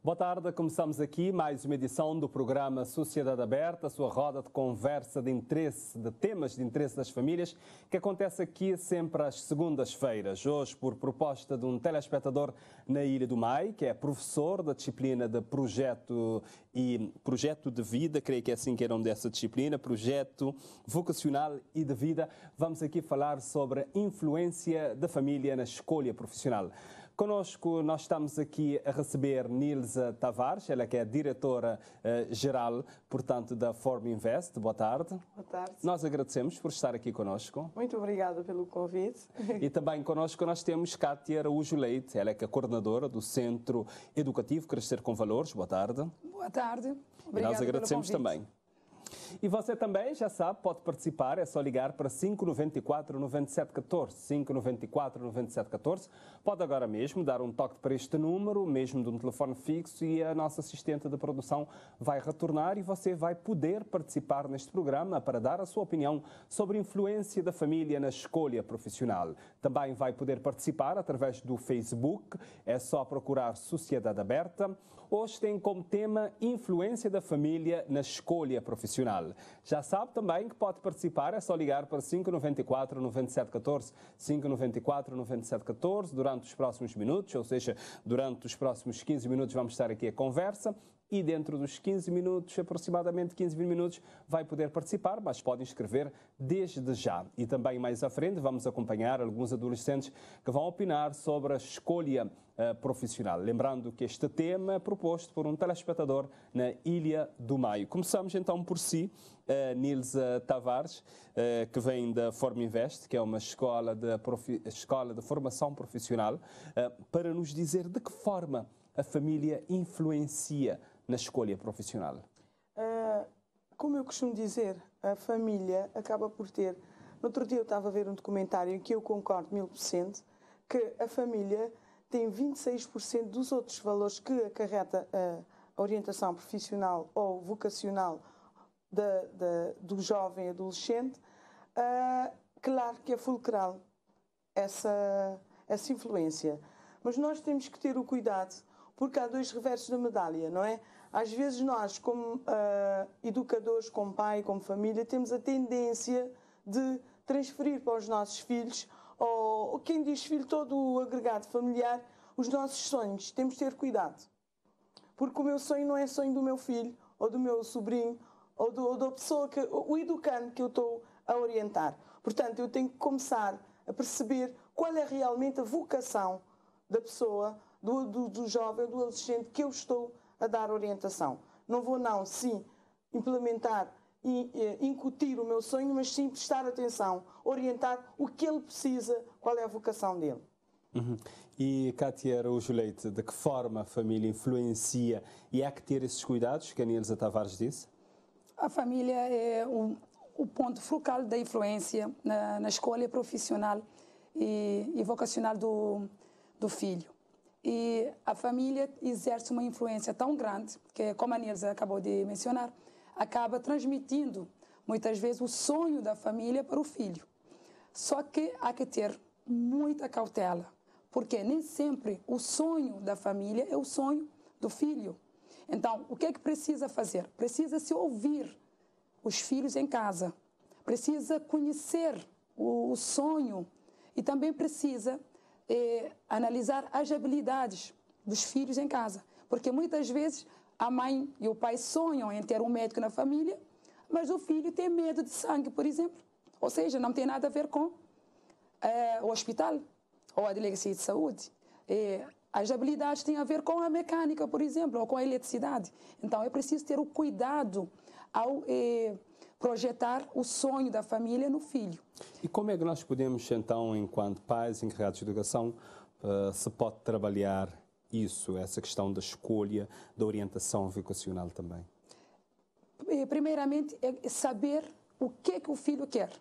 Boa tarde, começamos aqui mais uma edição do programa Sociedade Aberta, a sua roda de conversa de interesse, de temas de interesse das famílias, que acontece aqui sempre às segundas-feiras. Hoje, por proposta de um telespectador na Ilha do Mai, que é professor da disciplina de projeto de vida, creio que é assim que é o nome dessa disciplina, projeto vocacional e de vida, vamos aqui falar sobre a influência da família na escolha profissional. Conosco, nós estamos aqui a receber Nilza Tavares, ela que é a diretora-geral, portanto, da Form Invest. Boa tarde. Boa tarde. Nós agradecemos por estar aqui conosco. Muito obrigada pelo convite. E também conosco nós temos Cátia Araújo Leite, ela é que é a coordenadora do Centro Educativo Crescer com Valores. Boa tarde. Boa tarde. Obrigada. E nós agradecemos também. E você também, já sabe, pode participar, é só ligar para 594 9714, 594 9714. Pode agora mesmo dar um toque para este número, mesmo de um telefone fixo, e a nossa assistente de produção vai retornar e você vai poder participar neste programa para dar a sua opinião sobre a influência da família na escolha profissional. Também vai poder participar através do Facebook, é só procurar Sociedade Aberta. Hoje tem como tema influência da família na escolha profissional. Já sabe também que pode participar, é só ligar para 594 9714, 594 9714 durante os próximos minutos, ou seja, durante os próximos 15 minutos vamos estar aqui a conversa. E dentro dos 15 minutos, aproximadamente 15 minutos, vai poder participar, mas pode inscrever desde já. E também mais à frente vamos acompanhar alguns adolescentes que vão opinar sobre a escolha profissional. Lembrando que este tema é proposto por um telespectador na Ilha do Maio. Começamos então por si, Nilza Tavares, que vem da Form Invest, que é uma escola de formação profissional, para nos dizer de que forma a família influencia na escolha profissional. Como eu costumo dizer, a família acaba por ter... No outro dia eu estava a ver um documentário em que eu concordo 1000%, que a família tem 26% dos outros valores que acarreta a orientação profissional ou vocacional do jovem adolescente. Claro que é fulcral essa influência. Mas nós temos que ter o cuidado, porque há dois reversos da medalha, não é? Às vezes nós, como educadores, como pai, como família, temos a tendência de transferir para os nossos filhos, ou quem diz filho, todo o agregado familiar, os nossos sonhos. Temos de ter cuidado. Porque o meu sonho não é sonho do meu filho, ou do meu sobrinho, ou da pessoa, o educando que eu estou a orientar. Portanto, eu tenho que começar a perceber qual é realmente a vocação da pessoa, do jovem, do adolescente que eu estou a dar orientação. Não vou, sim, implementar e incutir o meu sonho, mas sim prestar atenção, orientar o que ele precisa, qual é a vocação dele. E, Cátia Araújo Leite, de que forma a família influencia e há que ter esses cuidados que a Nilza Tavares disse? A família é o ponto focal da influência na escolha profissional e vocacional do filho. E a família exerce uma influência tão grande que, como a Nilza acabou de mencionar, acaba transmitindo muitas vezes o sonho da família para o filho. Só que há que ter muita cautela, porque nem sempre o sonho da família é o sonho do filho. Então, o que é que precisa fazer? Precisa-se ouvir os filhos em casa, precisa conhecer o sonho e também precisa analisar as habilidades dos filhos em casa. Porque muitas vezes a mãe e o pai sonham em ter um médico na família, mas o filho tem medo de sangue, por exemplo. Ou seja, não tem nada a ver com o hospital ou a delegacia de saúde. As habilidades têm a ver com a mecânica, por exemplo, ou com a eletricidade. Então, é preciso ter o cuidado ao projetar o sonho da família no filho. E como é que nós podemos, então, enquanto pais encarregados de educação, se pode trabalhar isso, essa questão da escolha, da orientação vocacional também? Primeiramente, é saber o que é que o filho quer.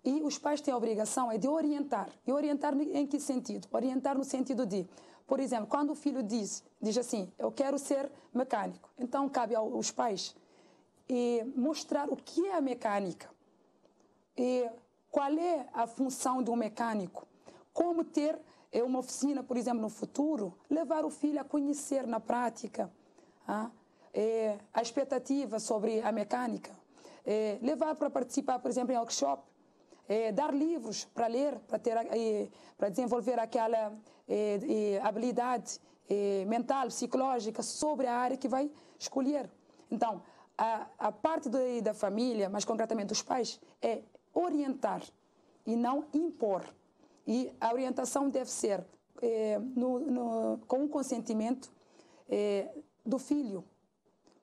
E os pais têm a obrigação de orientar. E orientar em que sentido? Orientar no sentido de, por exemplo, quando o filho diz assim, eu quero ser mecânico, então cabe aos pais mostrar o que é a mecânica, qual é a função de um mecânico, como ter uma oficina, por exemplo, no futuro, levar o filho a conhecer na prática a expectativa sobre a mecânica, levar para participar, por exemplo, em workshop, dar livros para ler, para desenvolver aquela habilidade mental, psicológica sobre a área que vai escolher. Então, a parte da família, mais concretamente dos pais, é orientar e não impor. E a orientação deve ser com o consentimento do filho.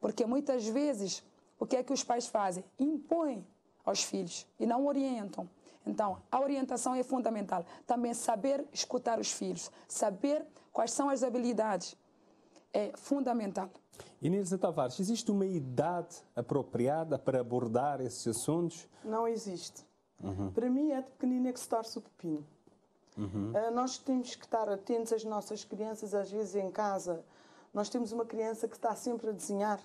Porque muitas vezes, o que é que os pais fazem? Impõem aos filhos e não orientam. Então, a orientação é fundamental. Também saber escutar os filhos, saber quais são as habilidades, é fundamental. Inês Tavares, existe uma idade apropriada para abordar esses assuntos? Não existe. Para mim é de pequenina que se torce o pepino. Nós temos que estar atentos às nossas crianças, às vezes em casa. Nós temos uma criança que está sempre a desenhar,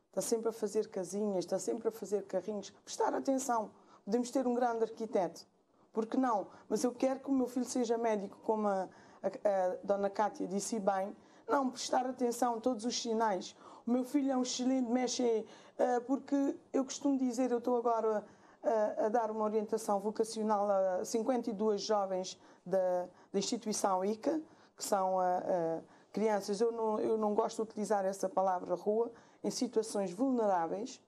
está sempre a fazer casinhas, está sempre a fazer carrinhos. Prestar atenção. Podemos ter um grande arquiteto. Por que não? Mas eu quero que o meu filho seja médico, como a Dona Cátia disse bem. Não, prestar atenção a todos os sinais. O meu filho é um excelente, mexe, porque eu costumo dizer, eu estou agora a dar uma orientação vocacional a 52 jovens da instituição ICA, que são crianças, eu não gosto de utilizar essa palavra rua, em situações vulneráveis.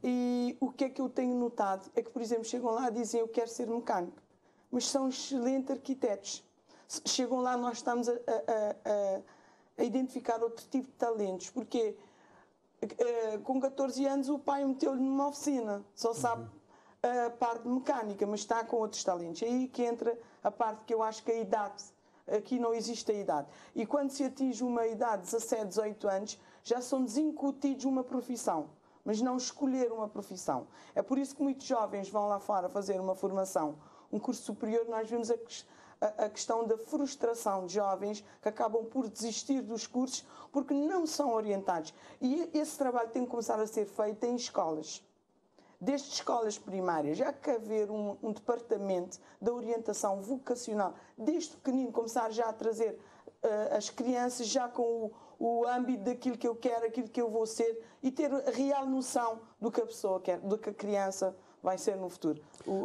E o que é que eu tenho notado é que, por exemplo, chegam lá e dizem eu quero ser mecânico, mas são excelentes arquitetos. Chegam lá, nós estamos a identificar outro tipo de talentos, porque com 14 anos o pai meteu-lhe numa oficina, só sabe a parte de mecânica, mas está com outros talentos. É aí que entra a parte que eu acho que a idade, aqui não existe a idade. E quando se atinge uma idade de 17, 18 anos, já são desincutidos uma profissão, mas não escolher uma profissão. É por isso que muitos jovens vão lá fora fazer uma formação, um curso superior. Nós vemos a questão da frustração de jovens que acabam por desistir dos cursos porque não são orientados. E esse trabalho tem que começar a ser feito em escolas. Desde escolas primárias, já que haver um departamento da orientação vocacional, desde pequenino, começar já a trazer as crianças já com o âmbito daquilo que eu quero, aquilo que eu vou ser, e ter a real noção do que a pessoa quer, do que a criança vai ser no futuro.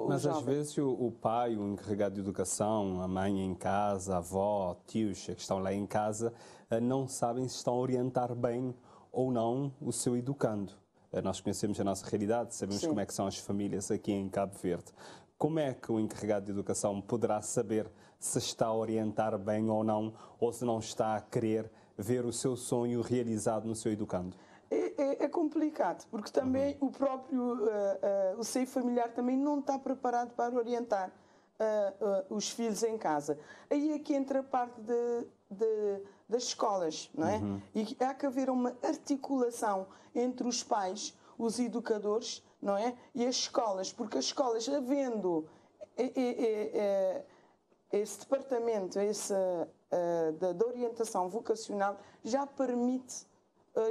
Mas às vezes o pai, o encarregado de educação, a mãe em casa, a avó, tios que estão lá em casa, não sabem se estão a orientar bem ou não o seu educando. Nós conhecemos a nossa realidade, sabemos como é que são as famílias aqui em Cabo Verde. Como é que o encarregado de educação poderá saber se está a orientar bem ou não, ou se não está a querer ver o seu sonho realizado no seu educando? É complicado, porque também o próprio o seio familiar também não está preparado para orientar os filhos em casa. Aí é que entra a parte das escolas, não é? E há que haver uma articulação entre os pais, os educadores, não é? E as escolas, porque as escolas, havendo esse departamento da orientação vocacional, já permite,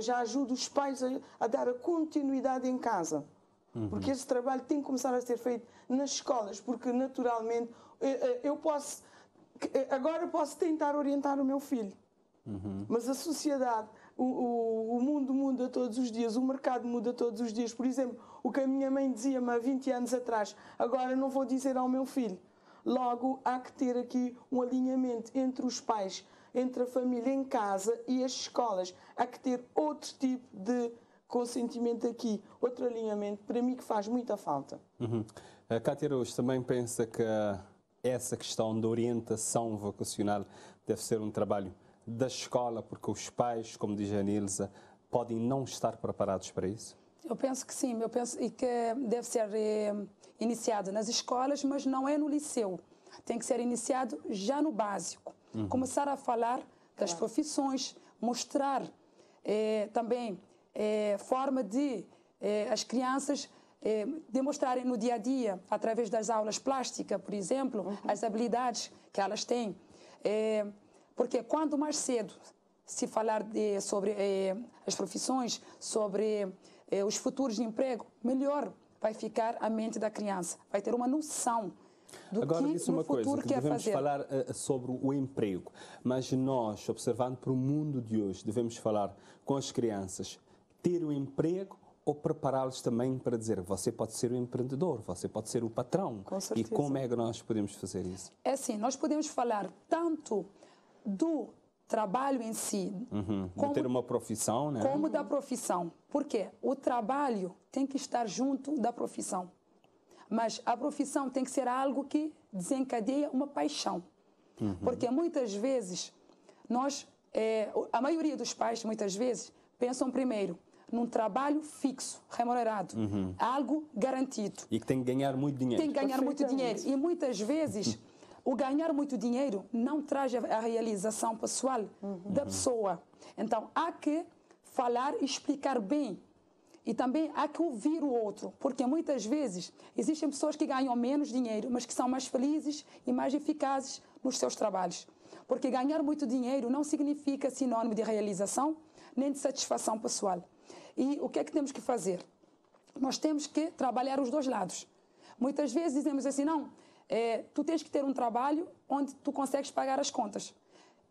já ajuda os pais a dar a continuidade em casa. Porque esse trabalho tem que começar a ser feito nas escolas, porque naturalmente agora posso tentar orientar o meu filho, mas a sociedade, o mundo muda todos os dias, o mercado muda todos os dias. Por exemplo, o que a minha mãe dizia-me há 20 anos atrás, agora não vou dizer ao meu filho. Logo, há que ter aqui um alinhamento entre os pais, entre a família em casa e as escolas. Há que ter outro tipo de consentimento aqui, outro alinhamento, para mim que faz muita falta. A Cátia Araújo também pensa que essa questão da orientação vocacional deve ser um trabalho da escola, porque os pais, como diz a Nilza, podem não estar preparados para isso? Eu penso que sim, eu penso que deve ser iniciado nas escolas, mas não é no liceu. Tem que ser iniciado já no básico. Começar a falar das profissões, mostrar também forma de as crianças demonstrarem no dia a dia, através das aulas plásticas, por exemplo, as habilidades que elas têm. Porque quanto mais cedo se falar sobre as profissões, sobre os futuros de emprego, melhor vai ficar a mente da criança. Vai ter uma noção do Agora, que disse no uma coisa, futuro que quer devemos fazer. falar sobre o emprego, mas nós, observando para o mundo de hoje, devemos falar com as crianças, ter um emprego ou prepará-los também para dizer você pode ser o empreendedor, você pode ser o patrão. Com E certeza. como é que nós podemos fazer isso? É assim, nós podemos falar tanto do trabalho em si, De ter uma profissão, né? como da profissão. Por quê? O trabalho tem que estar junto da profissão. Mas a profissão tem que ser algo que desencadeia uma paixão. Porque muitas vezes, a maioria dos pais, muitas vezes, pensam primeiro num trabalho fixo, remunerado, algo garantido. E que tem que ganhar muito dinheiro. Tem que ganhar muito dinheiro. Perfeitamente. E muitas vezes o ganhar muito dinheiro não traz a realização pessoal da pessoa. Então há que falar e explicar bem. E também há que ouvir o outro. Porque muitas vezes existem pessoas que ganham menos dinheiro, mas que são mais felizes e mais eficazes nos seus trabalhos. Porque ganhar muito dinheiro não significa sinónimo de realização nem de satisfação pessoal. E o que é que temos que fazer? Nós temos que trabalhar os dois lados. Muitas vezes dizemos assim, não, tu tens que ter um trabalho onde tu consegues pagar as contas.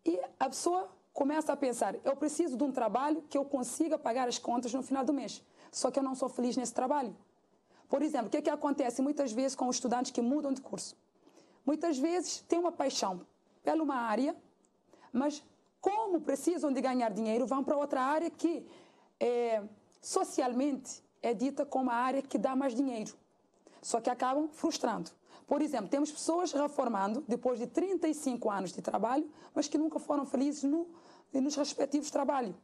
E a pessoa começa a pensar, eu preciso de um trabalho que eu consiga pagar as contas no final do mês. Só que eu não sou feliz nesse trabalho. Por exemplo, o que é que acontece muitas vezes com os estudantes que mudam de curso? Muitas vezes têm uma paixão pela uma área, mas como precisam de ganhar dinheiro, vão para outra área que socialmente é dita como a área que dá mais dinheiro. Só que acabam frustrando. Por exemplo, temos pessoas reformando depois de 35 anos de trabalho, mas que nunca foram felizes nos respectivos trabalhos.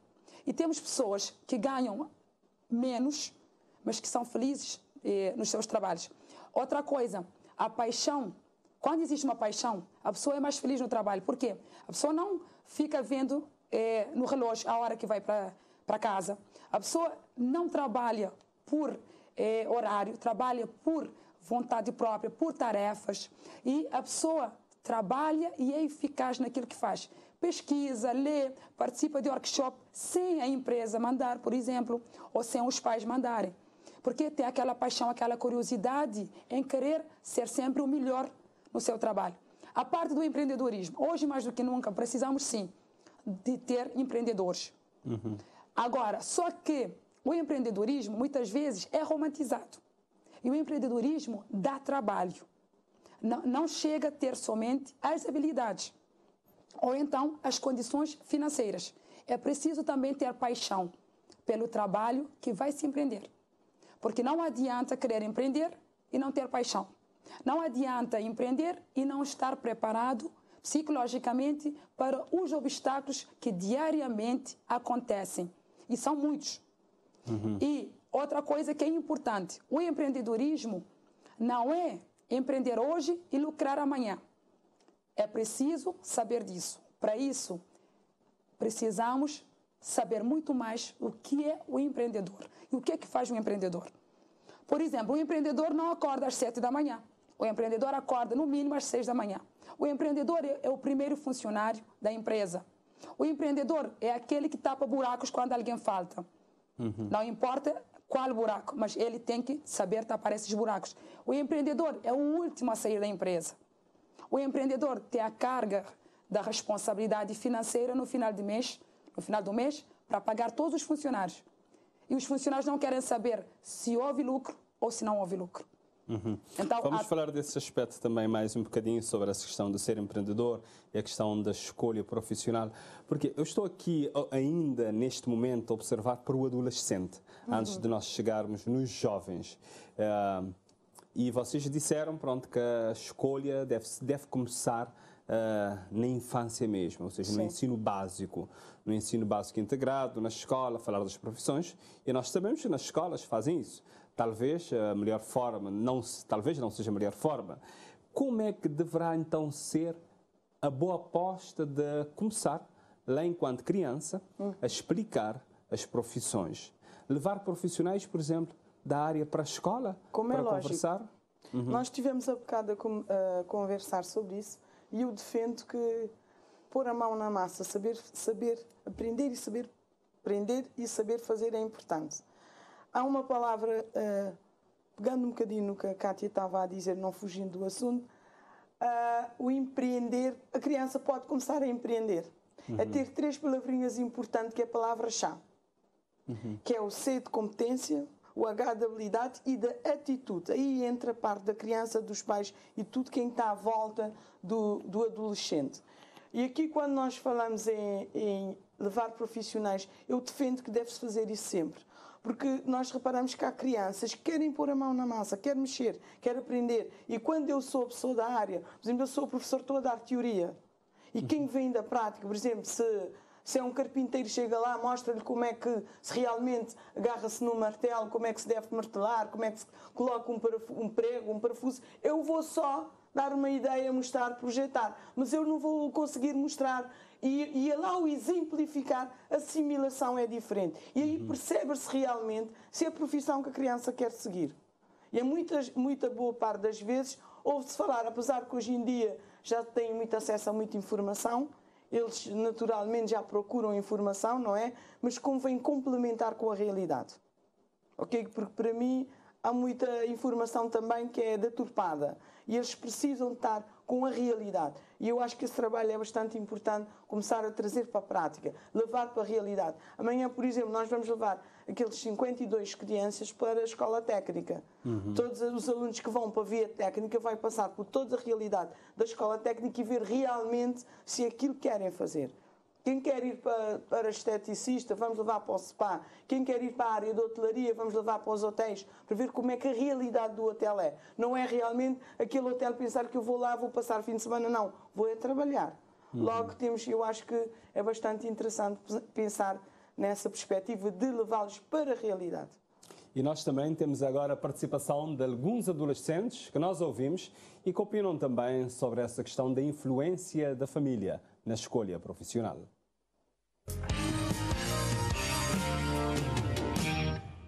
E temos pessoas que ganham menos, mas que são felizes nos seus trabalhos. Outra coisa, a paixão. Quando existe uma paixão, a pessoa é mais feliz no trabalho. Por quê? A pessoa não fica vendo no relógio a hora que vai para casa. A pessoa não trabalha por horário, trabalha por vontade própria, por tarefas. E a pessoa trabalha e é eficaz naquilo que faz. Pesquisa, lê, participa de workshop sem a empresa mandar, por exemplo, ou sem os pais mandarem. Porque tem aquela paixão, aquela curiosidade em querer ser sempre o melhor no seu trabalho. A parte do empreendedorismo, hoje mais do que nunca, precisamos sim de ter empreendedores. Agora, só que o empreendedorismo muitas vezes é romantizado. E o empreendedorismo dá trabalho. Não chega a ter somente as habilidades ou então as condições financeiras. É preciso também ter paixão pelo trabalho que vai se empreender. Porque não adianta querer empreender e não ter paixão. Não adianta empreender e não estar preparado psicologicamente para os obstáculos que diariamente acontecem. E são muitos. E outra coisa que é importante, o empreendedorismo não é empreender hoje e lucrar amanhã. É preciso saber disso. Para isso, precisamos saber muito mais o que é o empreendedor. E o que é que faz um empreendedor? Por exemplo, o empreendedor não acorda às 7 da manhã. O empreendedor acorda no mínimo às 6 da manhã. O empreendedor é o primeiro funcionário da empresa. O empreendedor é aquele que tapa buracos quando alguém falta. Não importa qual buraco, mas ele tem que saber tapar esses buracos. O empreendedor é o último a sair da empresa. O empreendedor tem a carga da responsabilidade financeira no final do mês, para pagar todos os funcionários. E os funcionários não querem saber se houve lucro ou se não houve lucro. Então, vamos falar desse aspecto também mais um bocadinho sobre essa questão de ser empreendedor e a questão da escolha profissional, porque eu estou aqui ainda neste momento a observar para o adolescente, antes de nós chegarmos nos jovens. E vocês disseram, pronto, que a escolha deve começar na infância mesmo, ou seja, no ensino básico integrado, na escola, falar das profissões, e nós sabemos que nas escolas fazem isso. Talvez a melhor forma, talvez não seja a melhor forma. Como é que deverá então ser a boa aposta de começar, lá enquanto criança, a explicar as profissões? Levar profissionais, por exemplo, da área para a escola, para conversar? Nós tivemos há bocado a conversar sobre isso e eu defendo que pôr a mão na massa, saber aprender e saber fazer é importante. Há uma palavra, pegando um bocadinho no que a Kátia estava a dizer, não fugindo do assunto, o empreender, a criança pode começar a empreender. A ter 3 palavrinhas importantes, que é a palavra-chave. Que é o C de competência, o H de habilidade e da atitude. Aí entra a parte da criança, dos pais e tudo quem está à volta do adolescente. E aqui, quando nós falamos em levar profissionais, eu defendo que deve-se fazer isso sempre. Porque nós reparamos que há crianças que querem pôr a mão na massa, querem mexer, querem aprender. E quando eu sou a pessoa da área, por exemplo, eu sou o professor, estou a dar teoria. E quem vem da prática, por exemplo, se é um carpinteiro, chega lá, mostra-lhe como é que se realmente agarra-se no martelo, como é que se deve martelar, como é que se coloca um prego, um parafuso. Eu vou só dar uma ideia, mostrar, projetar. Mas eu não vou conseguir mostrar. E lá o exemplificar, a assimilação é diferente. E aí percebe-se realmente se é a profissão que a criança quer seguir. E é muita boa parte das vezes ouve-se falar, apesar que hoje em dia já têm muito acesso a muita informação, eles naturalmente já procuram informação, não é? Mas convém complementar com a realidade. Ok? Porque para mim há muita informação também que é deturpada. E eles precisam estar com a realidade. E eu acho que esse trabalho é bastante importante, começar a trazer para a prática, levar para a realidade. Amanhã, por exemplo, nós vamos levar aqueles 52 crianças para a escola técnica. Todos os alunos que vão para a via técnica vão passar por toda a realidade da escola técnica e ver realmente se é aquilo que querem fazer. Quem quer ir para esteticista, vamos levar para o spa. Quem quer ir para a área de hotelaria, vamos levar para os hotéis, para ver como é que a realidade do hotel é. Não é realmente aquele hotel pensar que eu vou lá, vou passar o fim de semana, não. Vou é trabalhar. Logo eu acho que é bastante interessante pensar nessa perspectiva de levá-los para a realidade. E nós também temos agora a participação de alguns adolescentes que nós ouvimos e que opinam também sobre essa questão da influência da família na escolha profissional.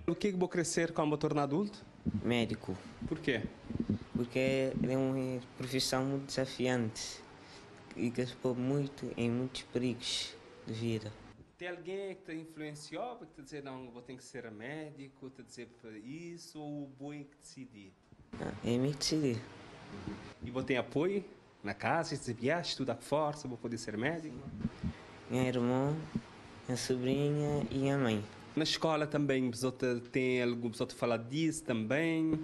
O que vou crescer quando vou tornar adulto? Médico. Por quê? Porque é uma profissão muito desafiante e que se expõe muito em muitos perigos de vida. Tem alguém que te influenciou para te dizer não, vou ter que ser médico, te dizer isso, ou o boi que decidi? É me decidir. E vou ter apoio na casa, se viajar, estudar força, vou poder ser médico? Minha irmã, minha sobrinha e a mãe. Na escola também, você tem algo, você falar disso também?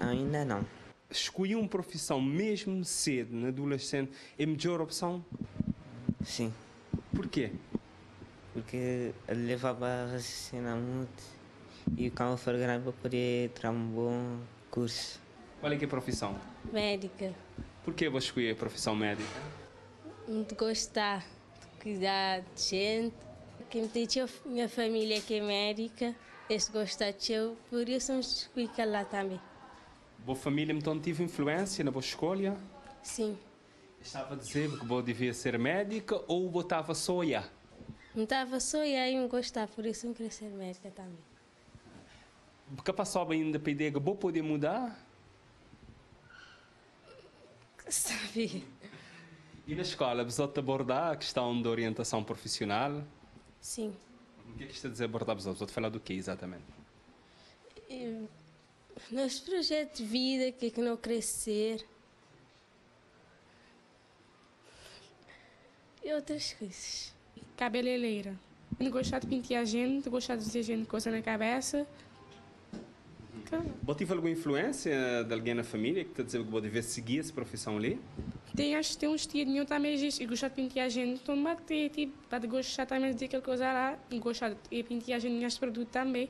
Ainda não. Escolher uma profissão mesmo cedo, na adolescente, é a melhor opção? Sim. Por quê? Porque ele levava a raciocinar muito e quando eu for grande vou poder ter um bom curso. Qual é que é a profissão? Médica. Por que vou escolher a profissão médica? Muito gostar de cuidar de gente. Quem me diz minha família que é médica, eles gostam de eu, por isso eu escolhi lá também. Boa família então tive influência na boa escolha? Sim. Estava a dizer que vou devia ser médica ou vou estava só a olhar? Não estava só e aí eu gostava, por isso eu queria ser médica também. Porque passou ainda para a ideia que vou poder mudar? Sabia. E na escola, você abordar a questão da orientação profissional? Sim. O que é que está a dizer abordar? Você vai falar do que exatamente? Nos projetos de vida, que não crescer. E outras coisas. Cabeleireira. Não gostar de pentear a gente, gostar de dizer gente coisa na cabeça. Você tive alguma influência de alguém na família que está a dizer que vou dever seguir essa profissão ali? Acho que tem uns tios meus também e gostar de pentear a gente. Então, bater, tipo, para gostar também de dizer aquela coisa lá. E gostar de pentear a gente neste produto também.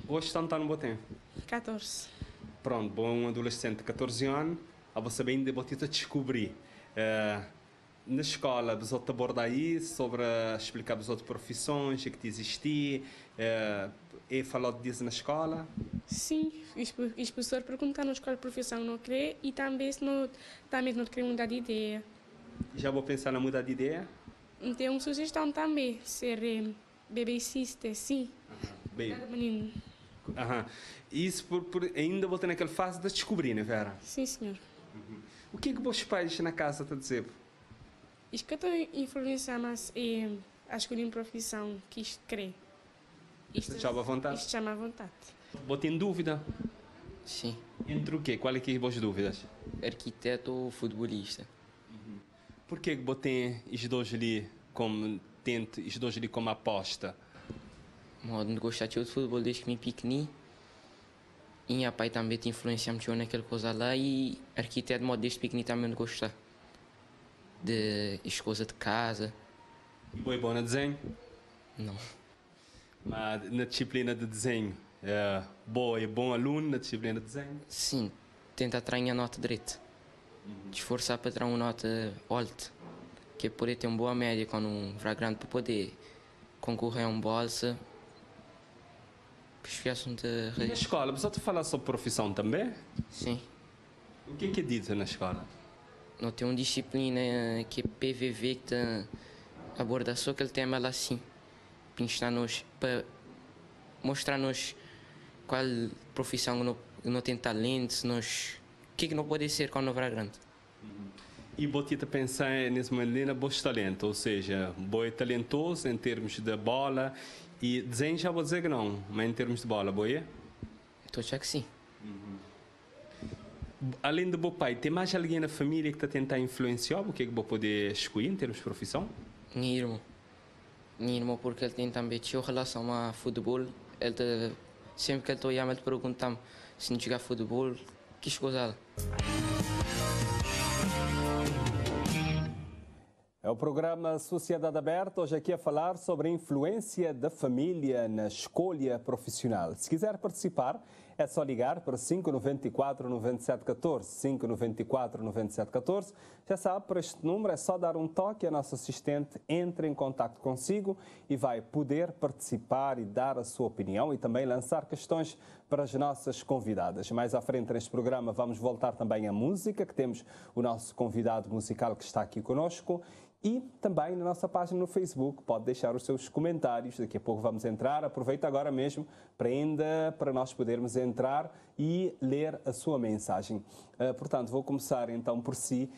Hoje está no Botem? 14. Pronto, bom adolescente de 14 anos, a você bem de botar a descobrir. Na escola, você aborda isso, sobre explicar as outras profissões que existiam, e falar disso na escola? Sim, os professores perguntam na escola de profissão não crê e também se não quer mudar de ideia. Já vou pensar na mudar de ideia? Tem uma sugestão também, ser babysitter, sim. Bem. Menino. Isso ainda vou ter naquela fase de descobrir, não é, Vera? Sim, senhor. O que é que os pais na casa estão a dizer? Isto que eu estou a influenciar mais a escolher uma profissão que isto crê. Isto chama à vontade? Isto chama à vontade. Vou ter dúvida. Sim. Entre o quê? Qual é que é as vossas dúvidas? Arquiteto ou futebolista? Por que você tem os dois ali como aposta? Modo de gostar de futebol desde que me pequeni. E meu pai também te influencia muito naquela coisa lá. E arquiteto, modo desde pequeni também de gostar. De coisas de casa. Foi bom no desenho? Não. Mas na disciplina de desenho, é bom aluno na disciplina de desenho? Sim, tenta trazer a nota direita. Esforçar para trazer uma nota alta. Que é poder ter uma boa média quando um grande para poder concorrer a uma bolsa. Na escola, você está falando sobre profissão também? Sim. O que é dito na escola? Não tem uma disciplina que é PVV que aborda só aquele tema lá assim. Para mostrar-nos qual profissão não tem talento, o que não pode ser quando não vai grande. E você está pensando nesse momento em talento, ou seja, boi talentoso em termos de bola e desenho já vou dizer que não, mas em termos de bola, boi? Estou achando que sim. Além do meu pai, tem mais alguém na família que está tentando influenciar o que é que vou poder escolher em termos de profissão? Meu irmão, porque ele tem também relação a futebol. Sempre que ele está olhando, ele pergunta-me se não jogar futebol, que coisa. É o programa Sociedade Aberta, hoje aqui a falar sobre a influência da família na escolha profissional. Se quiser participar, é só ligar para 594 9714, 594 9714. Já sabe, para este número é só dar um toque, a nossa assistente entra em contato consigo e vai poder participar e dar a sua opinião e também lançar questões para as nossas convidadas. Mais à frente neste programa vamos voltar também à música, que temos o nosso convidado musical que está aqui conosco. E também na nossa página no Facebook, pode deixar os seus comentários, daqui a pouco vamos entrar, aproveita agora mesmo para nós podermos entrar e ler a sua mensagem. Portanto, vou começar então por si,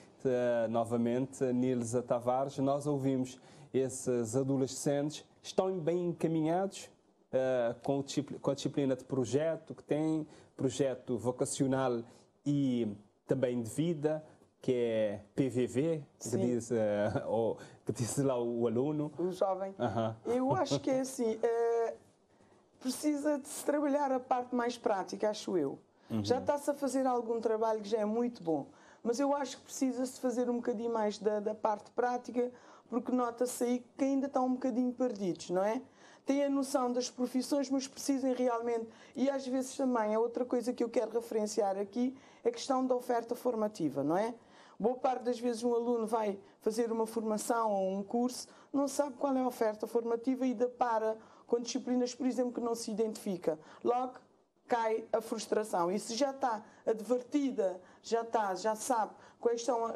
novamente, Nilza Tavares. Nós ouvimos esses adolescentes, estão bem encaminhados com a disciplina de projeto que tem, projeto vocacional e também de vida, que é PVV, que diz lá o aluno. O jovem. Eu acho que é assim, precisa de se trabalhar a parte mais prática, acho eu. Já está-se a fazer algum trabalho que já é muito bom, mas eu acho que precisa-se fazer um bocadinho mais da parte prática, porque nota-se aí que ainda estão um bocadinho perdidos, não é? Têm a noção das profissões, mas precisam realmente, e às vezes também, a outra coisa que eu quero referenciar aqui é a questão da oferta formativa, não é? Boa parte das vezes um aluno vai fazer uma formação ou um curso, não sabe qual é a oferta formativa e depara com disciplinas, por exemplo, que não se identifica. Logo cai a frustração. E se já está advertida, já sabe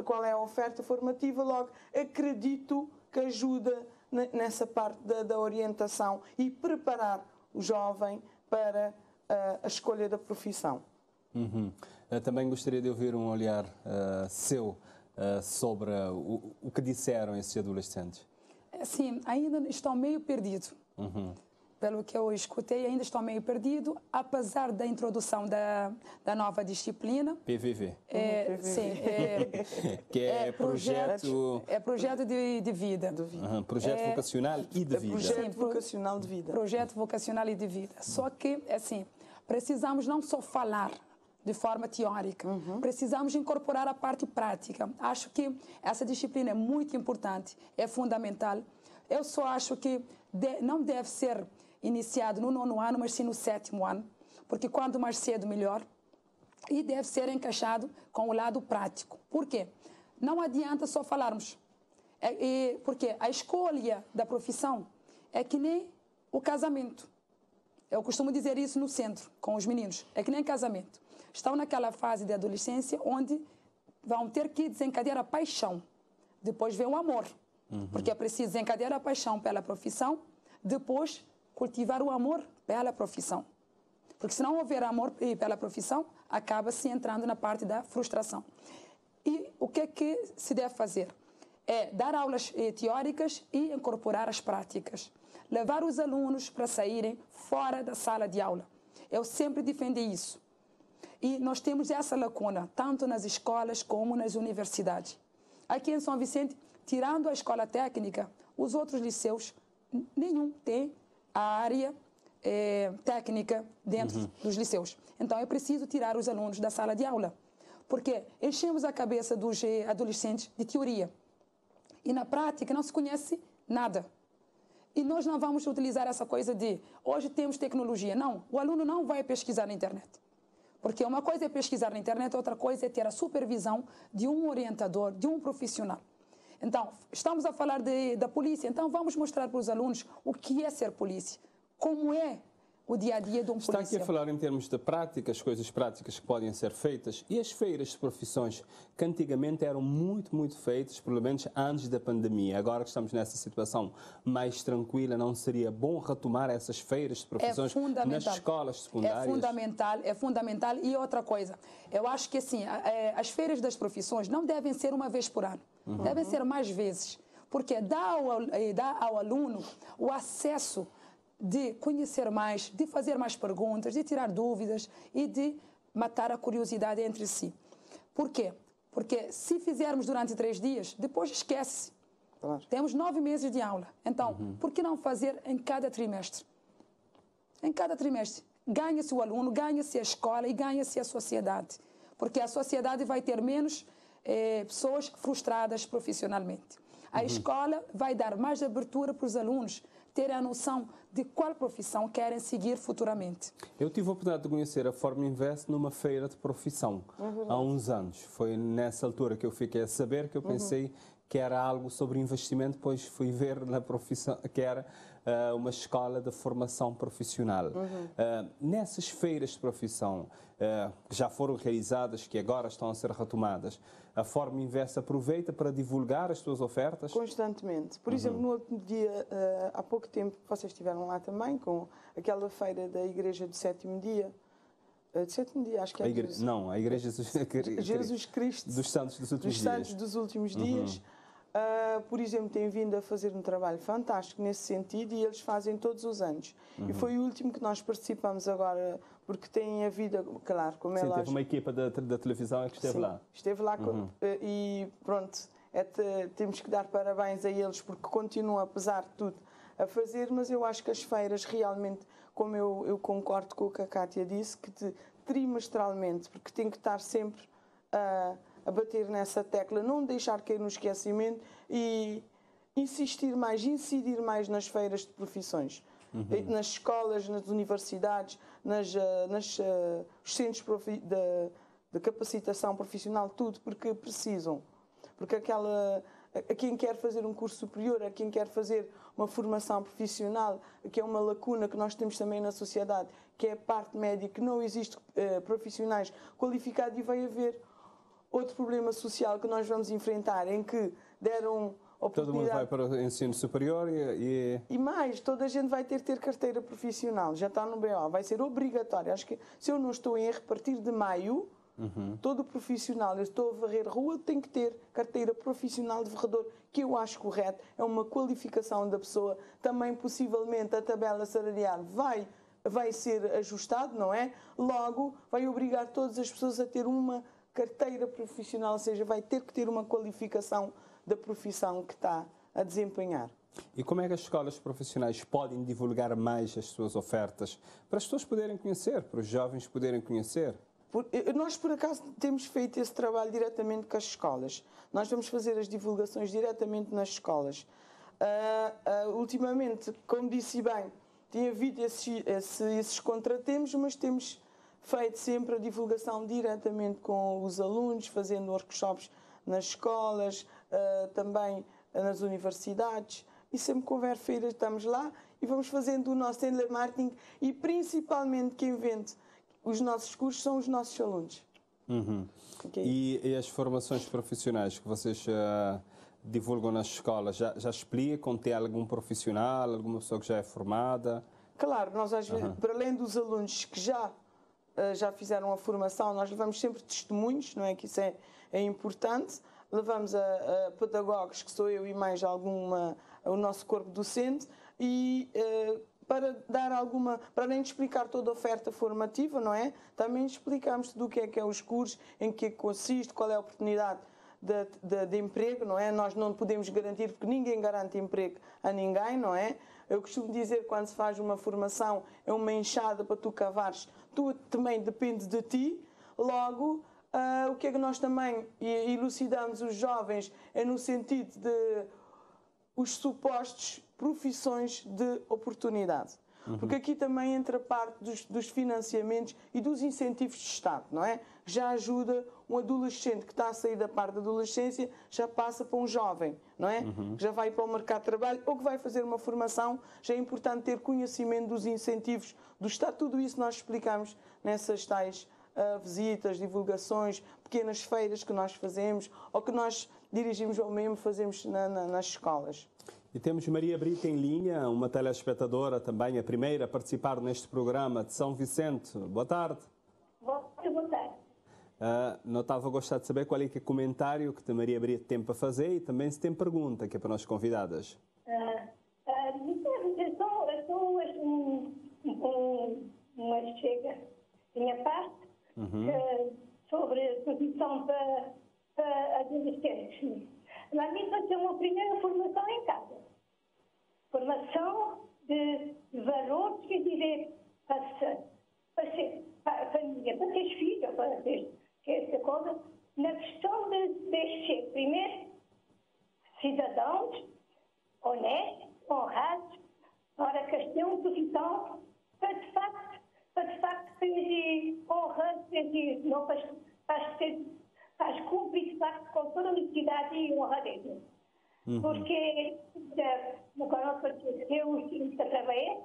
qual é a oferta formativa, logo acredito que ajuda nessa parte da orientação e preparar o jovem para a escolha da profissão. Também gostaria de ouvir um olhar seu sobre o que disseram esses adolescentes. Sim, ainda estão meio perdidos. Pelo que eu escutei, ainda estão meio perdidos, apesar da introdução da nova disciplina. PVV. Sim. Que é projeto... É projeto de vida. Projeto vocacional e de vida. Projeto vocacional de vida. Projeto vocacional e de vida. Só que, assim, precisamos não só falar de forma teórica, precisamos incorporar a parte prática. Acho que essa disciplina é muito importante, é fundamental. Eu só acho que não deve ser iniciado no 9º ano, mas sim no 7º ano, porque quanto mais cedo, melhor. E deve ser encaixado com o lado prático. Por quê? Não adianta só falarmos. Porque a escolha da profissão é que nem o casamento. Eu costumo dizer isso no centro, com os meninos. É que nem casamento. Estão naquela fase de adolescência onde vão ter que desencadear a paixão. Depois vem o amor. Porque é preciso desencadear a paixão pela profissão, depois cultivar o amor pela profissão. Porque se não houver amor pela profissão, acaba-se entrando na parte da frustração. E o que é que se deve fazer? É dar aulas teóricas e incorporar as práticas. Levar os alunos para saírem fora da sala de aula. Eu sempre defendi isso. E nós temos essa lacuna, tanto nas escolas como nas universidades. Aqui em São Vicente, tirando a escola técnica, os outros liceus, nenhum tem a área técnica dentro dos liceus. Então, é preciso tirar os alunos da sala de aula, porque enchemos a cabeça dos adolescentes de teoria. E na prática não se conhece nada. E nós não vamos utilizar essa coisa de hoje temos tecnologia. Não, o aluno não vai pesquisar na internet. Porque uma coisa é pesquisar na internet, outra coisa é ter a supervisão de um orientador, de um profissional. Então, estamos a falar da polícia, então vamos mostrar para os alunos o que é ser polícia, como é o dia-a-dia de um polícia. Está aqui a falar em termos de práticas, coisas práticas que podem ser feitas, e as feiras de profissões, que antigamente eram muito feitas, pelo menos antes da pandemia. Agora que estamos nessa situação mais tranquila, não seria bom retomar essas feiras de profissões nas escolas secundárias? É fundamental. E outra coisa, eu acho que assim, as feiras das profissões não devem ser uma vez por ano, devem ser mais vezes, porque dá ao aluno o acesso de conhecer mais, de fazer mais perguntas, de tirar dúvidas e de matar a curiosidade entre si. Por quê? Porque se fizermos durante 3 dias, depois esquece-se. Claro. Temos 9 meses de aula. Então, por que não fazer em cada trimestre? Em cada trimestre. Ganha-se o aluno, ganha-se a escola e ganha-se a sociedade. Porque a sociedade vai ter menos pessoas frustradas profissionalmente. A escola vai dar mais abertura para os alunos terem a noção de qual profissão querem seguir futuramente. Eu tive a oportunidade de conhecer a Forma Invest numa feira de profissão há uns anos. Foi nessa altura que eu fiquei a saber, que eu pensei que era algo sobre investimento, depois fui ver na profissão que era uma escola de formação profissional. Nessas feiras de profissão que já foram realizadas, que agora estão a ser retomadas, a Forma Invest aproveita para divulgar as suas ofertas? Constantemente. Por exemplo, no outro dia, há pouco tempo, vocês estiveram lá também, com aquela feira da Igreja do Sétimo Dia. De Sétimo Dia, acho que é Não, a Igreja Jesus Cristo dos Santos dos Últimos Dias. Dos Santos dos Últimos Dias. Por exemplo, tem vindo a fazer um trabalho fantástico nesse sentido e eles fazem todos os anos. E foi o último que nós participamos agora, porque tem a vida, claro, como é lógico. Teve uma equipa da televisão que esteve lá. Esteve lá e pronto, temos que dar parabéns a eles porque continuam, apesar de tudo, a fazer, mas eu acho que as feiras realmente, como eu concordo com o que a Cátia disse, que trimestralmente, porque tem que estar sempre a bater nessa tecla, não deixar cair no esquecimento e incidir mais nas feiras de profissões, nas escolas, nas universidades, nos centros de capacitação profissional, tudo, porque precisam. Porque a quem quer fazer um curso superior, a quem quer fazer uma formação profissional, que é uma lacuna que nós temos também na sociedade, que é a parte médica, que não existe profissionais qualificados e vai haver outro problema social que nós vamos enfrentar, em que deram oportunidade... Todo mundo vai para o ensino superior E mais, toda a gente vai ter carteira profissional, já está no BO, vai ser obrigatório. Acho que, se eu não estou em erro, a partir de maio, todo profissional, eu estou a varrer rua, tem que ter carteira profissional de varredor, que eu acho correto, é uma qualificação da pessoa. Também, possivelmente, a tabela salarial vai ser ajustado, não é? Logo, vai obrigar todas as pessoas a ter uma carteira profissional, ou seja, vai ter que ter uma qualificação da profissão que está a desempenhar. E como é que as escolas profissionais podem divulgar mais as suas ofertas para as pessoas poderem conhecer, para os jovens poderem conhecer? Nós, por acaso, temos feito esse trabalho diretamente com as escolas. Nós vamos fazer as divulgações diretamente nas escolas. Ultimamente, como disse bem, tem havido esses contratempos, mas temos feito sempre a divulgação diretamente com os alunos, fazendo workshops nas escolas, também nas universidades. E sempre que houver feiras, estamos lá e vamos fazendo o nosso telemarketing e, principalmente, quem vende os nossos cursos são os nossos alunos. Okay. E as formações profissionais que vocês divulgam nas escolas, já explicam? Tem algum profissional, alguma pessoa que já é formada? Claro, nós às vezes, para além dos alunos que já fizeram a formação, nós levamos sempre testemunhos, não é que isso é importante, levamos a pedagogos, que sou eu e mais o nosso corpo docente, e para dar alguma, para nem explicar toda a oferta formativa, não é? Também explicamos tudo o que é os cursos, em que consiste, qual é a oportunidade de emprego, não é? Nós não podemos garantir, porque ninguém garante emprego a ninguém, não é? Eu costumo dizer, quando se faz uma formação, é uma enxada para tu cavares, tu também depende de ti. Logo, o que é que nós também elucidamos os jovens é no sentido de os supostos profissões de oportunidade. Porque aqui também entra a parte dos financiamentos e dos incentivos de Estado, não é? Já ajuda um adolescente que está a sair da parte da adolescência, já passa para um jovem, não é? Que já vai para o mercado de trabalho ou que vai fazer uma formação. Já é importante ter conhecimento dos incentivos do Estado. Tudo isso nós explicamos nessas tais visitas, divulgações, pequenas feiras que nós fazemos ou que nós dirigimos ou mesmo fazemos nas escolas. E temos Maria Brito em linha, uma telespectadora também, a primeira a participar neste programa de São Vicente. Boa tarde. Boa tarde. Não estava a gostar de saber qual é que é o comentário que a Maria Brito tem para fazer e também se tem pergunta, que é para nós convidadas. Uma chega minha parte sobre a posição para adolescentes. Na minha vai ser uma primeira formação em casa. Formação de valores, quer dizer, para a família, para ter filhos, para ter essa coisa, na questão de ser, primeiro, cidadãos honestos, honrados, para que tenham uma posição para de facto ter honra, não faz cumprir de facto com toda a honestidade e honradez. Porque no canal eu estou a trabalhar,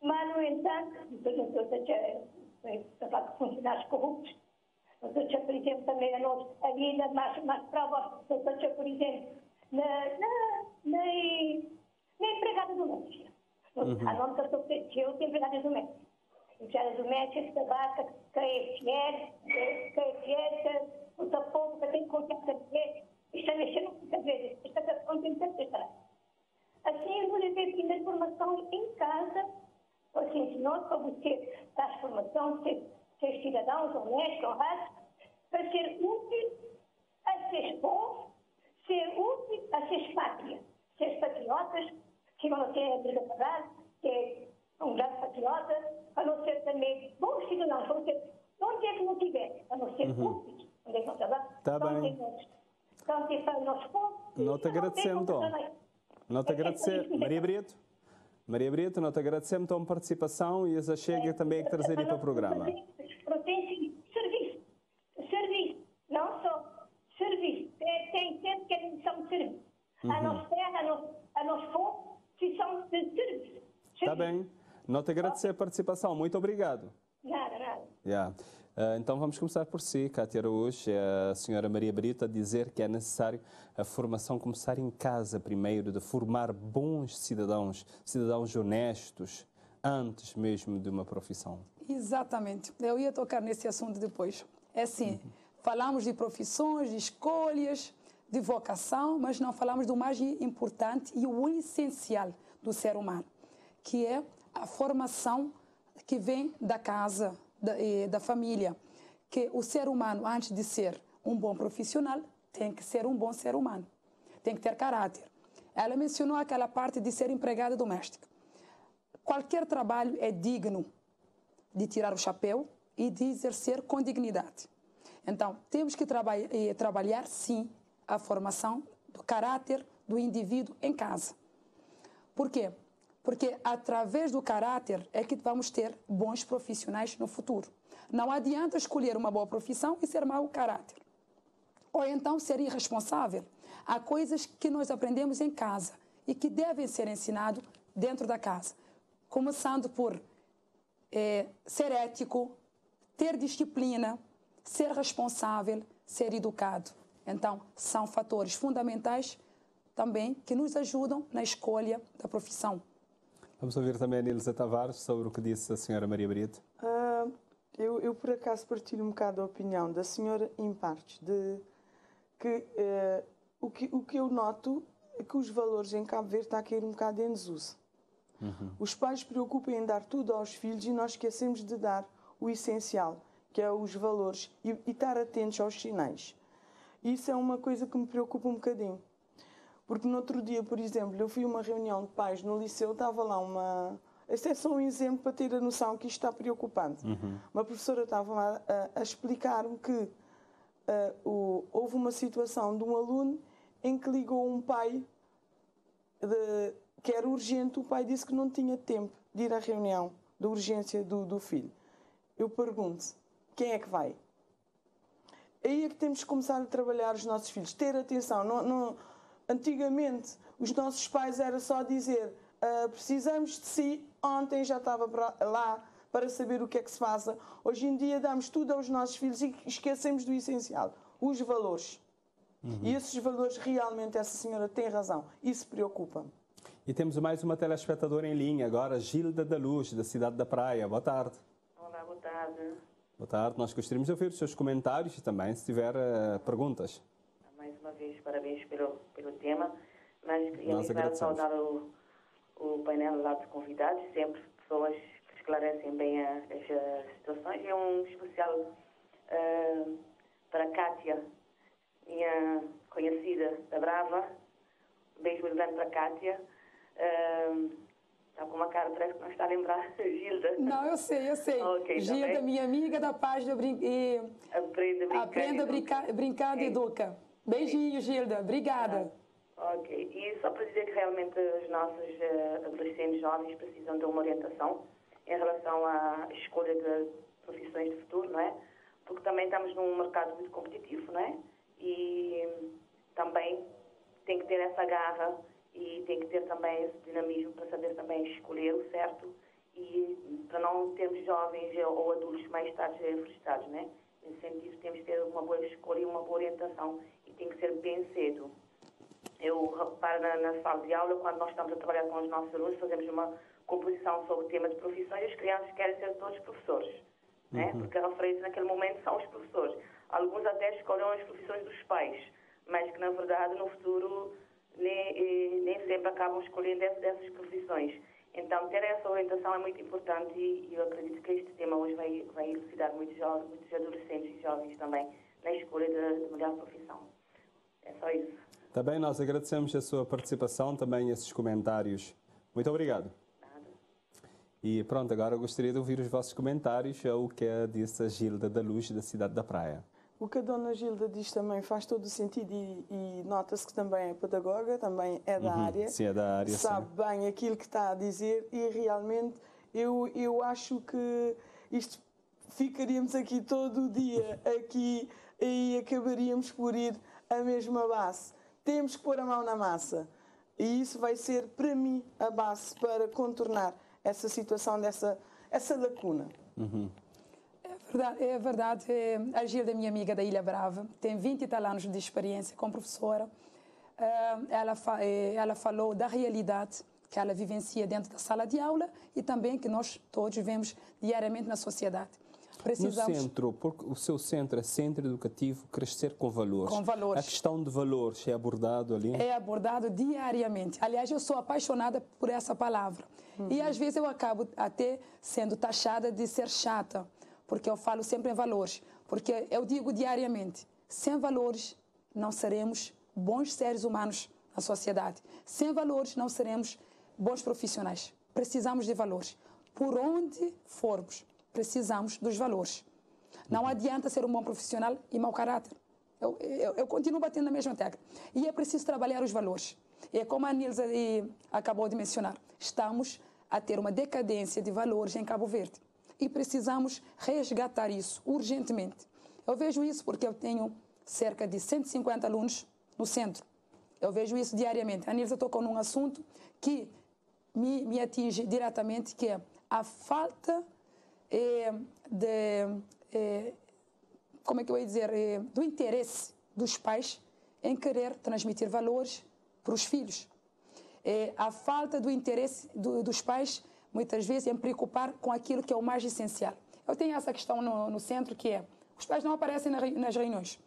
mas no entanto, estou a falar de funcionários corruptos, estou a por exemplo, também ainda mais prova, estou a por exemplo, na empregada doméstica. A nome que eu estou eu tenho empregadas domésticas. Empregadas domésticas, tabaca, que é fiel, o tapovo, que tem confiança de ver. Isto é mexer muitas vezes. Isto é contente de estar. Assim, eu vou dizer que na formação em casa, assim, ensinou para você dar a formação, ser cidadãos honestos, honrados, para ser útil a ser bons, ser útil a ser pátria, ser patriotas, que vão ter a vida pagada, ser um grande patriota, a não ser também bons cidadãos, a não ser onde é que não tiver, a não ser úteis, onde é que não está. Está bem. Então, tem para o nosso povo. Não te agradecemos, então. Não te agradecer, Maria Brito. Maria Brito, não te agradecemos a tua participação e a chega também a trazer para o programa. Serviço, não só serviço. Tem sempre que a missão de serviço. A nossa terra, a nosso povo, são de serviço. Está bem. Não te agradecer a participação. Muito obrigado. Nada. Então vamos começar por si, Cátia Araújo, a senhora Maria Brito, a dizer que é necessário a formação começar em casa primeiro, de formar bons cidadãos, cidadãos honestos, antes mesmo de uma profissão. Exatamente. Eu ia tocar nesse assunto depois. É assim, falamos de profissões, de escolhas, de vocação, mas não falamos do mais importante e o essencial do ser humano, que é a formação que vem da casa, da família, que o ser humano, antes de ser um bom profissional, tem que ser um bom ser humano, tem que ter caráter. Ela mencionou aquela parte de ser empregada doméstica. Qualquer trabalho é digno de tirar o chapéu e de exercer com dignidade. Então, temos que trabalhar, sim, a formação do caráter do indivíduo em casa. Por quê? Porque através do caráter é que vamos ter bons profissionais no futuro. Não adianta escolher uma boa profissão e ser mau caráter. Ou então ser irresponsável. Há coisas que nós aprendemos em casa e que devem ser ensinadas dentro da casa. Começando por ser ético, ter disciplina, ser responsável, ser educado. Então, são fatores fundamentais também que nos ajudam na escolha da profissão. Vamos ouvir também a Nilza Tavares sobre o que disse a senhora Maria Brito. Eu por acaso partilho um bocado a opinião da senhora em partes, de que o que eu noto é que os valores em Cabo Verde estão a cair um bocado em desuso. Os pais preocupam em dar tudo aos filhos e nós esquecemos de dar o essencial, que é os valores e estar atentos aos sinais. Isso é uma coisa que me preocupa um bocadinho. Porque no outro dia, por exemplo, eu fui a uma reunião de pais no liceu, estava lá uma... Este é só um exemplo para ter a noção que isto está preocupante. Uma professora estava lá a explicar-me que houve uma situação de um aluno em que ligou um pai que era urgente. O pai disse que não tinha tempo de ir à reunião de urgência do filho. Eu pergunto, quem é que vai? Aí é que temos que começar a trabalhar os nossos filhos, ter atenção. Antigamente, os nossos pais era só dizer precisamos de si, ontem já estava lá para saber o que é que se passa. Hoje em dia damos tudo aos nossos filhos e esquecemos do essencial, os valores. E esses valores, realmente, essa senhora tem razão. Isso preocupa-me. E temos mais uma telespectadora em linha agora, Gilda da Luz, da cidade da Praia. Boa tarde. Olá, boa tarde. Boa tarde. Nós gostaríamos de ouvir os seus comentários e também, se tiver perguntas. Mais uma vez, parabéns pelo tema. Mas queria saudar o painel lá de convidados, sempre pessoas que esclarecem bem as situações. E um especial para a Kátia, minha conhecida da Brava. Um beijo muito grande para a Kátia. Está com uma cara, parece que não está a lembrar, Gilda. Não, eu sei. Okay, Gilda, minha amiga da página Aprenda Brincando e Educa. Beijinho, Gilda. Obrigada. Ok. E só para dizer que realmente os nossos adolescentes jovens precisam de uma orientação em relação à escolha de profissões de futuro, não é? Porque também estamos num mercado muito competitivo, não é? E também tem que ter essa garra e tem que ter também esse dinamismo para saber também escolher o certo e para não termos jovens ou adultos mais tarde frustrados, né? Nesse sentido, temos que ter uma boa escolha e uma boa orientação e tem que ser bem cedo. Eu reparo na sala de aula, quando nós estamos a trabalhar com os nossos alunos, fazemos uma composição sobre o tema de profissões e as crianças querem ser todos professores, né? Porque a referência naquele momento são os professores. Alguns até escolhem as profissões dos pais, mas que na verdade no futuro nem sempre acabam escolhendo essas profissões. Então, ter essa orientação é muito importante e eu acredito que este tema hoje vai elucidar muitos adolescentes e jovens também na escolha de melhor profissão. É só isso. Também nós agradecemos a sua participação, também esses comentários. Muito obrigado. Nada. E pronto, agora eu gostaria de ouvir os vossos comentários ao que disse a Gilda da Luz, da cidade da Praia. O que a dona Gilda diz também faz todo o sentido e nota-se que também é pedagoga, também é da área. Sim, é da área. Sabe bem aquilo que está a dizer e realmente eu acho que isto ficaríamos aqui todo o dia aqui e acabaríamos por ir à mesma base. Temos que pôr a mão na massa e isso vai ser para mim a base para contornar essa situação, essa lacuna. É verdade. A Gilda é minha amiga da Ilha Brava, tem 20 e tal anos de experiência como professora. Ela falou da realidade que ela vivencia dentro da sala de aula e também que nós todos vivemos diariamente na sociedade. No centro, porque o seu centro é Centro Educativo Crescer com Valores. Com valores. A questão de valores é abordado ali? É abordado diariamente. Aliás, eu sou apaixonada por essa palavra. E às vezes eu acabo até sendo taxada de ser chata, porque eu falo sempre em valores. Porque eu digo diariamente, sem valores não seremos bons seres humanos na sociedade. Sem valores não seremos bons profissionais. Precisamos de valores. Por onde formos, precisamos dos valores. Não adianta ser um bom profissional e mau caráter. Eu continuo batendo na mesma tecla. E é preciso trabalhar os valores. É como a Nilza acabou de mencionar. Estamos a ter uma decadência de valores em Cabo Verde. E precisamos resgatar isso urgentemente. Eu vejo isso porque eu tenho cerca de 150 alunos no centro. Eu vejo isso diariamente. A Nilza tocou num assunto que me atinge diretamente, que é a falta como é que eu ia dizer, do interesse dos pais em querer transmitir valores para os filhos. A falta do interesse dos pais, muitas vezes, em preocupar com aquilo que é o mais essencial. Eu tenho essa questão no centro, que é, os pais não aparecem nas reuniões.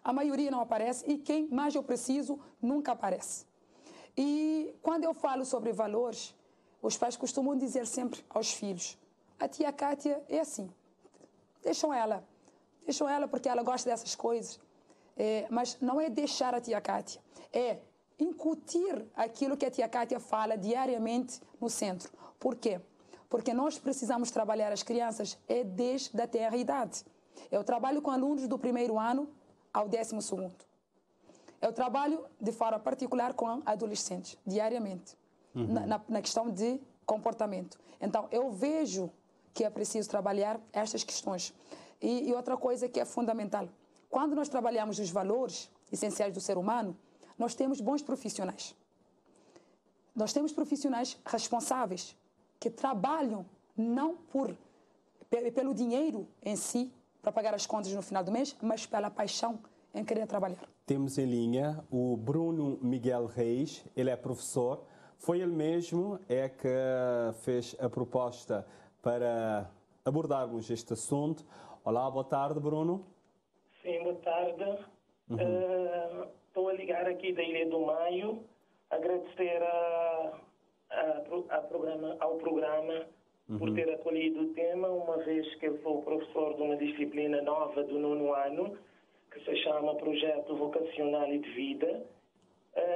A maioria não aparece e quem mais eu preciso nunca aparece. E quando eu falo sobre valores, os pais costumam dizer sempre aos filhos: a tia Cátia é assim, deixam ela porque ela gosta dessas coisas. Mas não é deixar a tia Cátia, é incutir aquilo que a tia Cátia fala diariamente no centro. Por quê? Porque nós precisamos trabalhar as crianças desde a tenra idade. Eu trabalho com alunos do 1º ano ao 12º. Eu trabalho de forma particular com adolescentes, diariamente, na questão de comportamento. Então, eu vejo que é preciso trabalhar estas questões. E outra coisa que é fundamental, quando nós trabalhamos os valores essenciais do ser humano, nós temos bons profissionais. Nós temos profissionais responsáveis, que trabalham não pelo dinheiro em si, para pagar as contas no final do mês, mas pela paixão em querer trabalhar. Temos em linha o Bruno Miguel Reis, ele é professor. Foi ele mesmo que fez a proposta para abordarmos este assunto. Olá, boa tarde, Bruno. Sim, boa tarde. Estou a ligar aqui da Ilha do Maio, agradecer ao programa por ter acolhido o tema, uma vez que eu sou professor de uma disciplina nova do 9º ano, que se chama Projeto Vocacional e de Vida.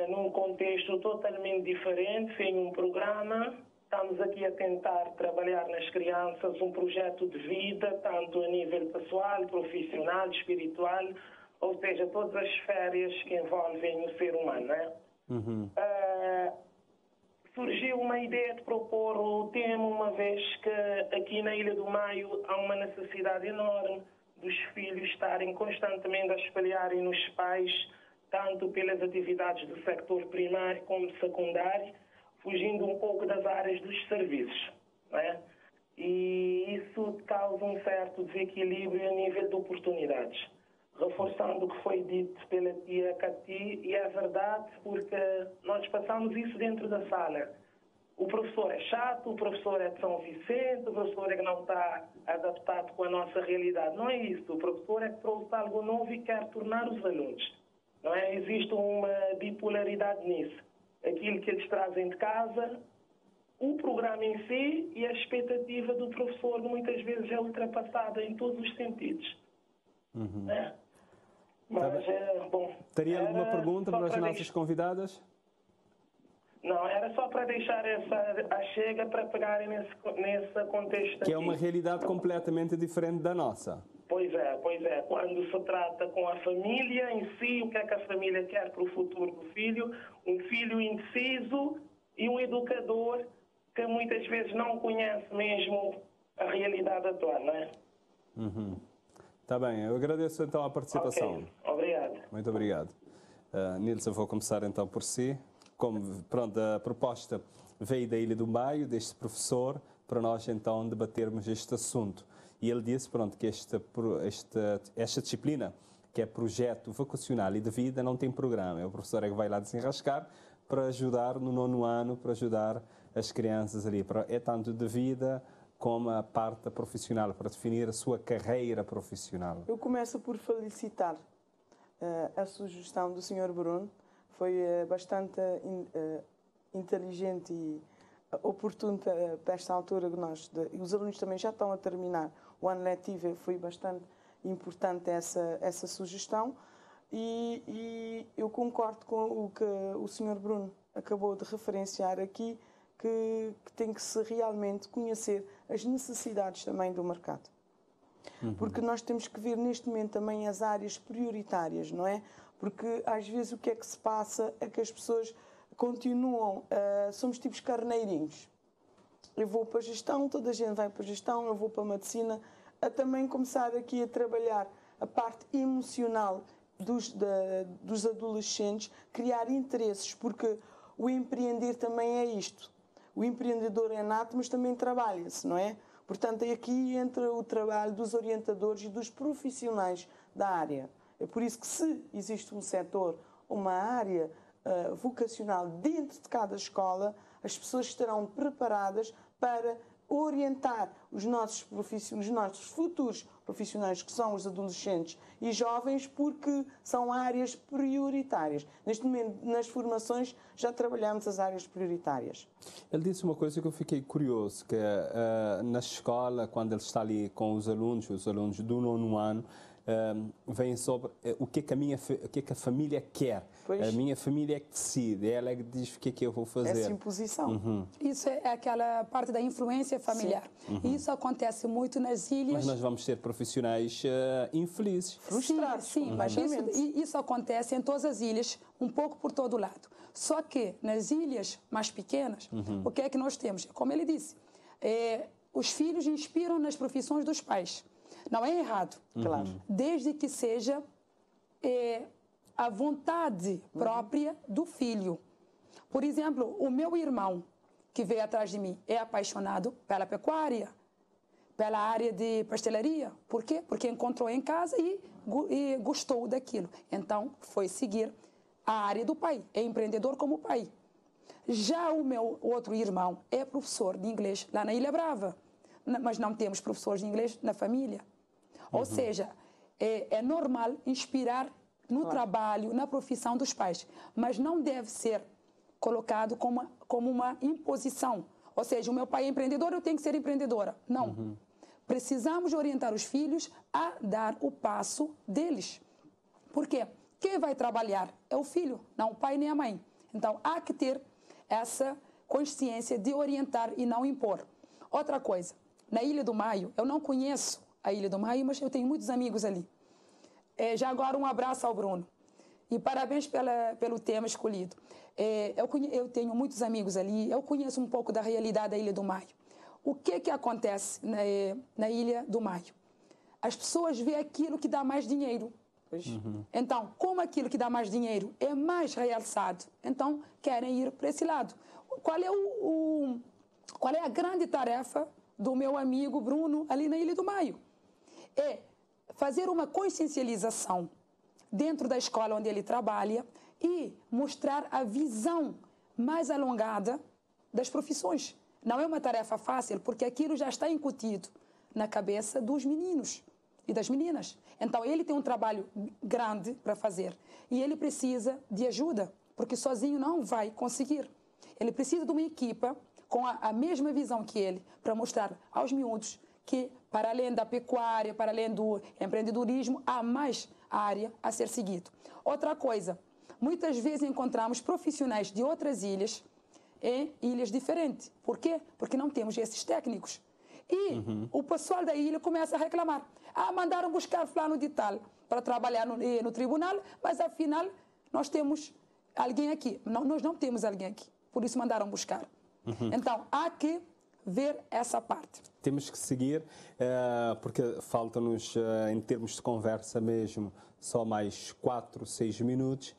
Num contexto totalmente diferente, sem um programa, estamos aqui a tentar trabalhar nas crianças um projeto de vida, tanto a nível pessoal, profissional, espiritual, ou seja, todas as esferas que envolvem o ser humano, né? Surgiu uma ideia de propor o tema, uma vez que aqui na Ilha do Maio há uma necessidade enorme dos filhos estarem constantemente a espalharem nos pais, tanto pelas atividades do sector primário como secundário, fugindo um pouco das áreas dos serviços, né? E isso causa um certo desequilíbrio a nível de oportunidades. Reforçando o que foi dito pela tia Cati, e é verdade, porque nós passamos isso dentro da sala. O professor é chato, o professor é de São Vicente, o professor é que não está adaptado com a nossa realidade. Não é isso. O professor é que trouxe algo novo e quer tornar os alunos. Não é? Existe uma bipolaridade nisso. Aquilo que eles trazem de casa, o programa em si e a expectativa do professor muitas vezes é ultrapassada em todos os sentidos. É? Mas, bom, teria alguma pergunta para as nossas convidadas? Não, era só para deixar a chega para pegarem nesse contexto. Que é uma realidade completamente diferente da nossa. Pois é. Quando se trata com a família em si, o que é que a família quer para o futuro do filho, um filho indeciso e um educador que muitas vezes não conhece mesmo a realidade atual, não é? Está bem, eu agradeço então a participação. Okay. Obrigado. Muito obrigado. Nilson, vou começar então por si. Pronto, a proposta veio da Ilha do Maio, deste professor, para nós então debatermos este assunto. E ele disse, pronto, que esta disciplina, que é projeto vocacional e de vida, não tem programa. O professor é que vai lá desenrascar para ajudar no 9º ano, para ajudar as crianças ali. É tanto de vida como a parte profissional, para definir a sua carreira profissional. Eu começo por felicitar a sugestão do Sr. Bruno. Foi bastante inteligente e oportuno para esta altura que os alunos também já estão a terminar o ano letivo. Foi bastante importante essa sugestão e eu concordo com o que o Sr. Bruno acabou de referenciar aqui, que tem que se realmente conhecer as necessidades também do mercado. Porque nós temos que ver neste momento também as áreas prioritárias, não é? Porque às vezes o que é que se passa é que as pessoas continuam, somos tipos carneirinhos. Eu vou para a gestão, toda a gente vai para a gestão, eu vou para a medicina, a também começar aqui a trabalhar a parte emocional dos adolescentes, criar interesses, porque o empreender também é isto. O empreendedor é nato, mas também trabalha-se, não é? Portanto, aqui entra o trabalho dos orientadores e dos profissionais da área. É por isso que, se existe um setor, uma área vocacional dentro de cada escola, as pessoas estarão preparadas para orientar os nossos futuros profissionais, que são os adolescentes e jovens, porque são áreas prioritárias. Neste momento, nas formações, já trabalhamos as áreas prioritárias. Ele disse uma coisa que eu fiquei curioso, que na escola, quando ele está ali com os alunos do 9º ano, vem sobre o que a família quer. Pois. A minha família é que decide, ela é que diz o que é que eu vou fazer. Essa imposição. Isso é aquela parte da influência familiar. E isso acontece muito nas ilhas. Mas nós vamos ter profissionais infelizes. Frustrados. Sim, mas isso acontece em todas as ilhas, um pouco por todo o lado. Só que nas ilhas mais pequenas, o que é que nós temos? Como ele disse, os filhos inspiram nas profissões dos pais. Não é errado, claro. Desde que seja a vontade própria do filho. Por exemplo, o meu irmão, que veio atrás de mim, é apaixonado pela pecuária, pela área de pastelaria. Por quê? Porque encontrou em casa e gostou daquilo. Então, foi seguir a área do pai. É empreendedor como o pai. Já o meu outro irmão é professor de inglês lá na Ilha Brava. Mas não temos professores de inglês na família. Ou seja, é normal inspirar no trabalho, na profissão dos pais, mas não deve ser colocado como uma imposição. Ou seja, o meu pai é empreendedor, eu tenho que ser empreendedora. Não. Precisamos orientar os filhos a dar o passo deles. Por quê? Quem vai trabalhar é o filho, não o pai nem a mãe. Então, há que ter essa consciência de orientar e não impor. Outra coisa, na Ilha do Maio, eu não conheço a Ilha do Maio, mas eu tenho muitos amigos ali. Já agora um abraço ao Bruno. E parabéns pelo tema escolhido. Eu tenho muitos amigos ali, eu conheço um pouco da realidade da Ilha do Maio. O que acontece na Ilha do Maio? As pessoas veem aquilo que dá mais dinheiro. Então, como aquilo que dá mais dinheiro é mais realçado, então querem ir para esse lado. Qual é a grande tarefa do meu amigo Bruno ali na Ilha do Maio? É fazer uma consciencialização dentro da escola onde ele trabalha e mostrar a visão mais alongada das profissões. Não é uma tarefa fácil, porque aquilo já está incutido na cabeça dos meninos e das meninas. Então, ele tem um trabalho grande para fazer e ele precisa de ajuda, porque sozinho não vai conseguir. Ele precisa de uma equipa com a mesma visão que ele, para mostrar aos miúdos que, para além da pecuária, para além do empreendedorismo, há mais área a ser seguido. Outra coisa, muitas vezes encontramos profissionais de outras ilhas em ilhas diferentes. Por quê? Porque não temos esses técnicos. E o pessoal da ilha começa a reclamar. Mandaram buscar fulano de tal para trabalhar no tribunal, mas afinal nós temos alguém aqui. Nós não temos alguém aqui, por isso mandaram buscar. Então, há que ver essa parte. Temos que seguir, porque falta-nos, em termos de conversa mesmo, só mais 4, 6 minutos.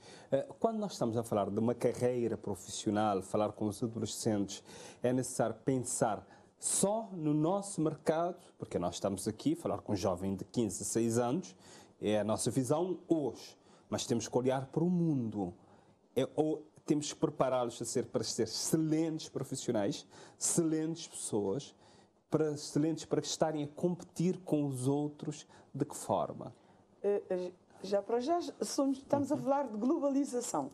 Quando nós estamos a falar de uma carreira profissional, falar com os adolescentes, é necessário pensar só no nosso mercado, porque nós estamos aqui a falar com um jovem de 15, 16 anos, é a nossa visão hoje, mas temos que olhar para o mundo. Temos que prepará-los para ser excelentes profissionais, excelentes pessoas, excelentes para estarem a competir com os outros. De que forma? Já estamos a falar de globalização.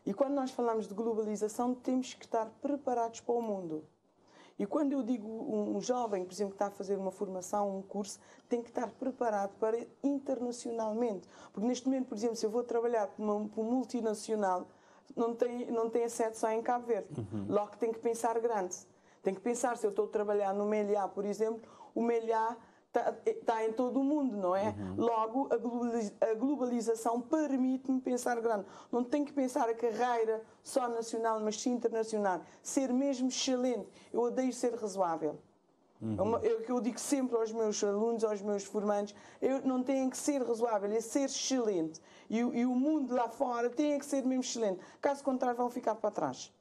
E quando nós falamos de globalização, temos que estar preparados para o mundo. E quando eu digo um jovem, por exemplo, que está a fazer uma formação, um curso, tem que estar preparado para internacionalmente. Porque neste momento, por exemplo, se eu vou trabalhar para uma multinacional, não tem sede só em Cabo Verde. Logo tem que pensar grande. Tem que pensar, se eu estou a trabalhar no Meliá, por exemplo, o Meliá está em todo o mundo, não é? Logo, a globalização permite-me pensar grande. Não tenho que pensar a carreira só nacional, mas sim internacional. Ser mesmo excelente. Eu odeio ser razoável. É o que eu digo sempre aos meus alunos, aos meus formandos. Eu não tenho que ser razoável, é ser excelente. E o mundo lá fora tem que ser mesmo excelente. Caso contrário, vão ficar para trás.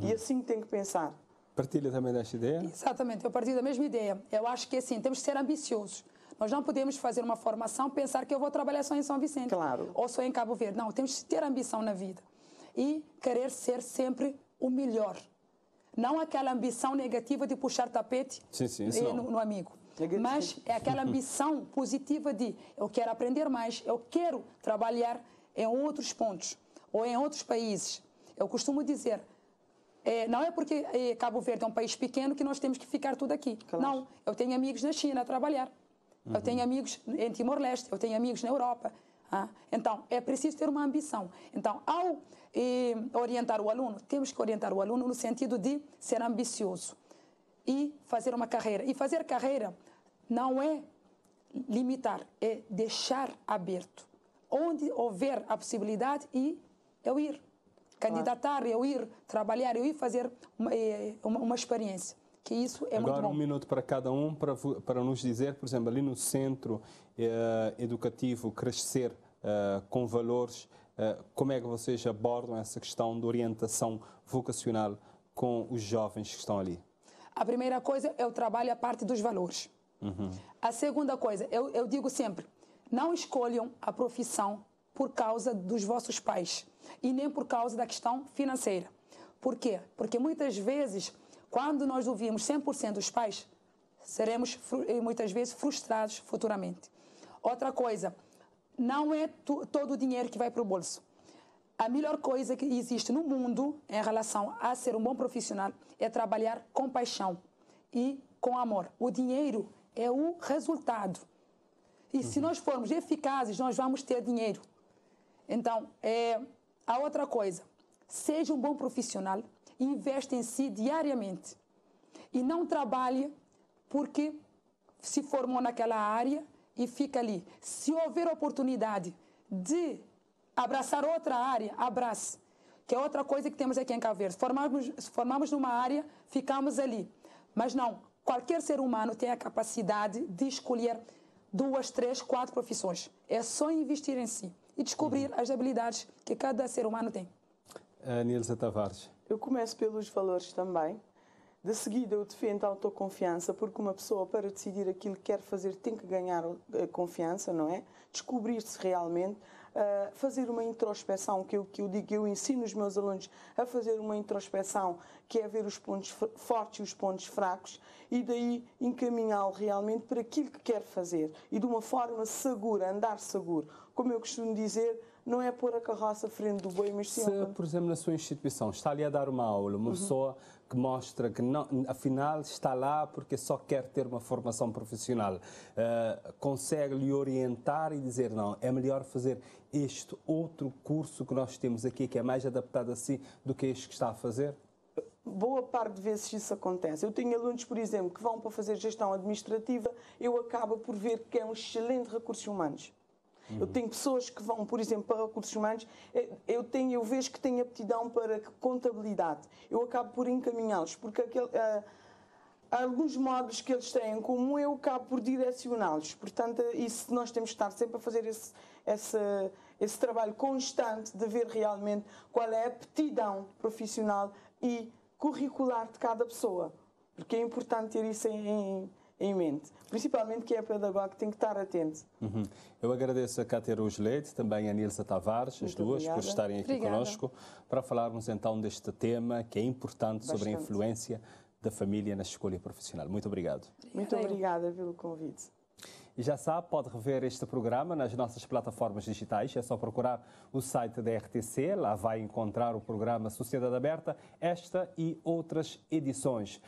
E assim tem que pensar. Partilha também desta ideia? Exatamente, eu partilho da mesma ideia. Eu acho que assim, temos que ser ambiciosos. Nós não podemos fazer uma formação pensar que eu vou trabalhar só em São Vicente. Claro. Ou só em Cabo Verde. Não, temos que ter ambição na vida. E querer ser sempre o melhor. Não aquela ambição negativa de puxar tapete no amigo. Mas é aquela ambição positiva de eu quero aprender mais, eu quero trabalhar em outros pontos ou em outros países. Eu costumo dizer, não é porque Cabo Verde é um país pequeno que nós temos que ficar tudo aqui. Claro. Não, eu tenho amigos na China a trabalhar, eu tenho amigos em Timor-Leste, eu tenho amigos na Europa. Então, é preciso ter uma ambição. Então, ao orientar o aluno, temos que orientar o aluno no sentido de ser ambicioso e fazer uma carreira. E fazer carreira não é limitar, é deixar aberto. Onde houver a possibilidade, eu ir candidatar, eu ir trabalhar, eu ir fazer uma experiência. Que isso é muito bom. Agora, um minuto para cada um, para nos dizer, por exemplo, ali no centro educativo, crescer com valores, como é que vocês abordam essa questão de orientação vocacional com os jovens que estão ali? A primeira coisa, eu trabalho a parte dos valores. A segunda coisa, eu digo sempre, não escolham a profissão por causa dos vossos pais e nem por causa da questão financeira. Por quê? Porque muitas vezes, quando nós ouvimos 100% dos pais, seremos muitas vezes frustrados futuramente. Outra coisa, não é todo o dinheiro que vai para o bolso. A melhor coisa que existe no mundo em relação a ser um bom profissional é trabalhar com paixão e com amor. O dinheiro é o resultado. E se nós formos eficazes, nós vamos ter dinheiro. Então, a outra coisa, seja um bom profissional, investe em si diariamente. E não trabalhe porque se formou naquela área e fica ali. Se houver oportunidade de abraçar outra área, abrace. Que é outra coisa que temos aqui em Cabo Verde. Formamos numa área, ficamos ali. Mas não, qualquer ser humano tem a capacidade de escolher 2, 3, 4 profissões. É só investir em si e descobrir as habilidades que cada ser humano tem. Nilza Tavares. Eu começo pelos valores também. De seguida, eu defendo a autoconfiança, porque uma pessoa, para decidir aquilo que quer fazer, tem que ganhar confiança, não é? Descobrir-se realmente, fazer uma introspeção, que eu digo, eu ensino os meus alunos a fazer uma introspeção, que é ver os pontos fortes e os pontos fracos, e daí encaminhá-lo realmente para aquilo que quer fazer. E de uma forma segura, andar seguro. Como eu costumo dizer, não é pôr a carroça à frente do boi, mas sim... Se, por exemplo, na sua instituição, está ali a dar uma aula, uma pessoa que mostra que, não, afinal, está lá porque só quer ter uma formação profissional, consegue lhe orientar e dizer, não, é melhor fazer este outro curso que nós temos aqui, que é mais adaptado a si, do que este que está a fazer? Boa parte de vezes isso acontece. Eu tenho alunos, por exemplo, que vão para fazer gestão administrativa, eu acabo por ver que é um excelente recursos humanos. Eu tenho pessoas que vão, por exemplo, para recursos humanos, eu vejo que têm aptidão para contabilidade. Eu acabo por encaminhá-los, porque alguns módulos que eles têm, como eu, acabo por direcioná-los. Portanto, isso nós temos que estar sempre a fazer esse trabalho constante de ver realmente qual é a aptidão profissional e curricular de cada pessoa. Porque é importante ter isso em mente. Principalmente que é pedagogo, que tem que estar atento. Eu agradeço a Cátia Araújo Leite, também a Nilza Tavares, as duas, por estarem aqui conosco, para falarmos então deste tema que é importante sobre a influência da família na escolha profissional. Muito obrigado. Muito obrigada pelo convite. E já sabe, pode rever este programa nas nossas plataformas digitais. É só procurar o site da RTC. Lá vai encontrar o programa Sociedade Aberta, esta e outras edições.